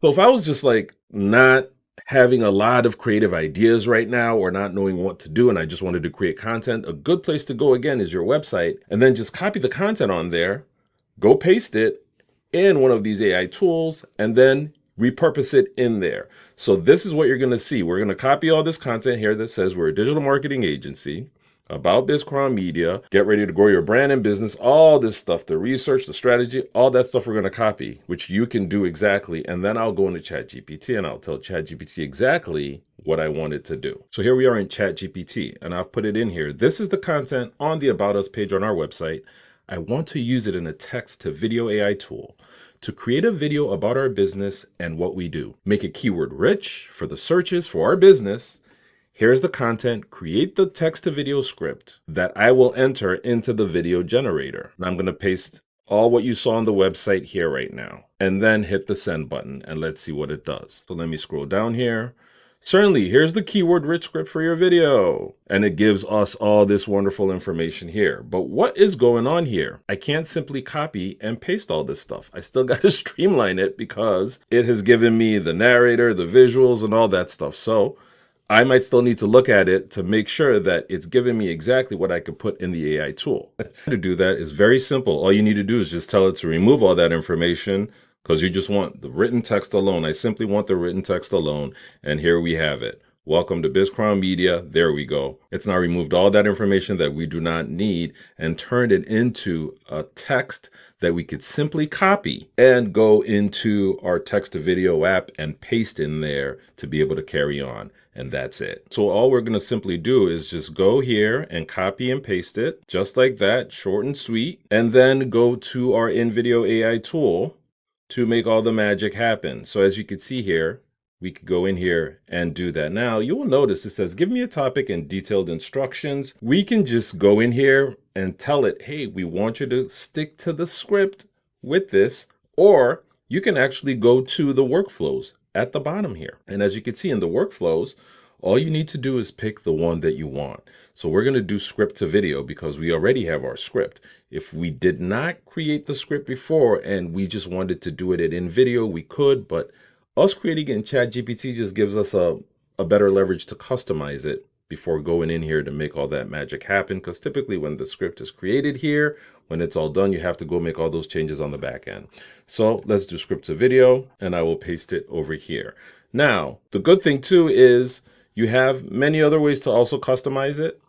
So if I was just like not having a lot of creative ideas right now or not knowing what to do and I just wanted to create content, a good place to go again is your website and then just copy the content on there, go paste it in one of these AI tools and then repurpose it in there. So this is what you're going to see. We're going to copy all this content here that says we're a digital marketing agency about BizCrown Media, get ready to grow your brand and business, all this stuff, the research, the strategy, all that stuff we're going to copy, which you can do exactly. And then I'll go into ChatGPT and I'll tell ChatGPT exactly what I want it to do. So here we are in ChatGPT and I've put it in here. This is the content on the About Us page on our website. I want to use it in a text to video AI tool to create a video about our business and what we do. Make it keyword rich for the searches for our business. Here's the content, create the text to video script that I will enter into the video generator. And I'm going to paste all what you saw on the website here right now, and then hit the send button and let's see what it does. So let me scroll down here. Certainly, here's the keyword rich script for your video. And it gives us all this wonderful information here. But what is going on here? I can't simply copy and paste all this stuff. I still got to streamline it because it has given me the narrator, the visuals, and all that stuff. So I might still need to look at it to make sure that it's giving me exactly what I could put in the AI tool. To do that is very simple. All you need to do is just tell it to remove all that information because you just want the written text alone. I simply want the written text alone. And here we have it. Welcome to BizCrown Media. There we go. It's now removed all that information that we do not need and turned it into a text that we could simply copy and go into our text to video app and paste in there to be able to carry on. And that's it. So all we're going to simply do is just go here and copy and paste it just like that, short and sweet, and then go to our in-video AI tool to make all the magic happen. So as you can see here, we could go in here and do that. Now you will notice it says, give me a topic and detailed instructions. We can just go in here and tell it, hey, we want you to stick to the script with this, or you can actually go to the workflows at the bottom here. And as you can see in the workflows, all you need to do is pick the one that you want. So we're going to do script to video because we already have our script. If we did not create the script before and we just wanted to do it in video, we could, but us creating it in ChatGPT just gives us a better leverage to customize it before going in here to make all that magic happen. Because typically when the script is created here, when it's all done, you have to go make all those changes on the back end. So let's do script to video and I will paste it over here. Now, the good thing too is you have many other ways to also customize it.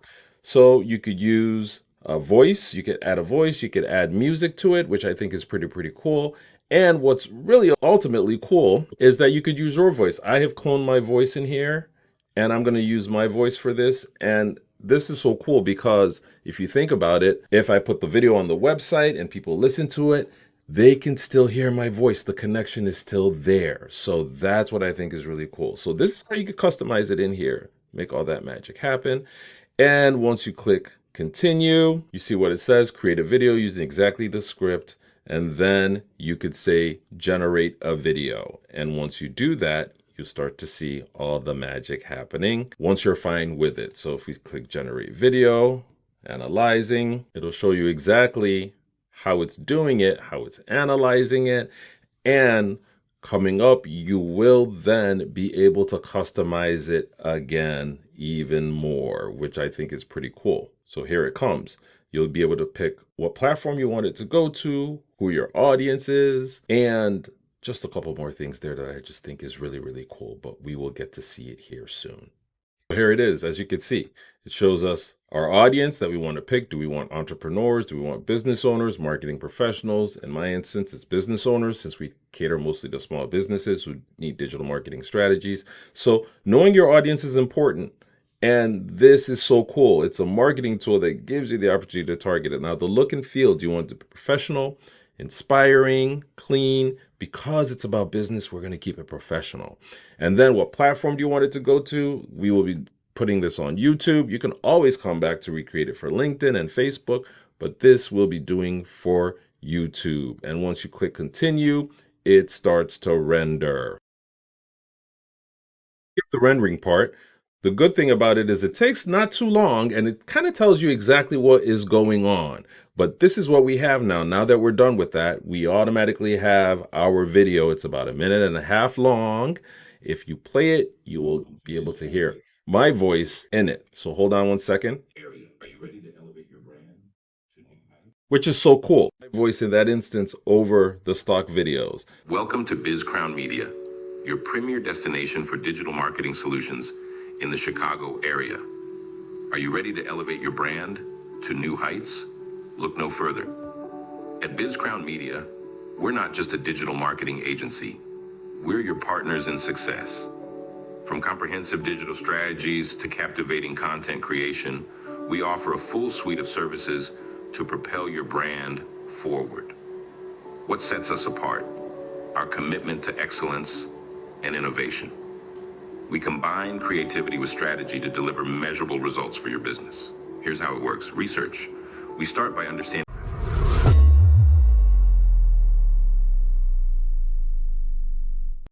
So you could use a voice, you could add a voice, you could add music to it, which I think is pretty cool. And what's really ultimately cool is that you could use your voice. I have cloned my voice in here and I'm going to use my voice for this. And this is so cool because if you think about it, if I put the video on the website and people listen to it, they can still hear my voice. The connection is still there. So that's what I think is really cool. So this is how you could customize it in here, make all that magic happen. And once you click continue, you see what it says, create a video using exactly the script. And then you could say generate a video. And once you do that, you start to see all the magic happening once you're fine with it. So if we click generate video, analyzing, it'll show you exactly how it's doing it, how it's analyzing it, and coming up, you will then be able to customize it again even more, which I think is pretty cool. So here it comes. You'll be able to pick what platform you want it to go to, who your audience is, and just a couple more things there that I just think is really cool, but we will get to see it here soon. Here it is. As you can see, it shows us our audience that we want to pick. Do we want entrepreneurs? Do we want business owners, marketing professionals? In my instance, it's business owners since we cater mostly to small businesses who need digital marketing strategies. So knowing your audience is important. And this is so cool. It's a marketing tool that gives you the opportunity to target it. Now, the look and feel, do you want it to be professional, inspiring, clean? Because it's about business, we're going to keep it professional. And then what platform do you want it to go to? We will be putting this on YouTube. You can always come back to recreate it for LinkedIn and Facebook, but this will be doing for YouTube. And once you click continue, it starts to render. The rendering part, the good thing about it is it takes not too long and it kind of tells you exactly what is going on. But this is what we have now. Now that we're done with that, we automatically have our video. It's about a minute and a half long. If you play it, you will be able to hear my voice in it. So hold on one second. Are you ready to elevate your brand to new heights? Which is so cool. My voice in that instance over the stock videos. Welcome to BizCrown Media, your premier destination for digital marketing solutions in the Chicago area. Are you ready to elevate your brand to new heights? Look no further. At BizCrown Media, we're not just a digital marketing agency. We're your partners in success. From comprehensive digital strategies to captivating content creation, we offer a full suite of services to propel your brand forward. What sets us apart? Our commitment to excellence and innovation. We combine creativity with strategy to deliver measurable results for your business. Here's how it works. Research. We start by understanding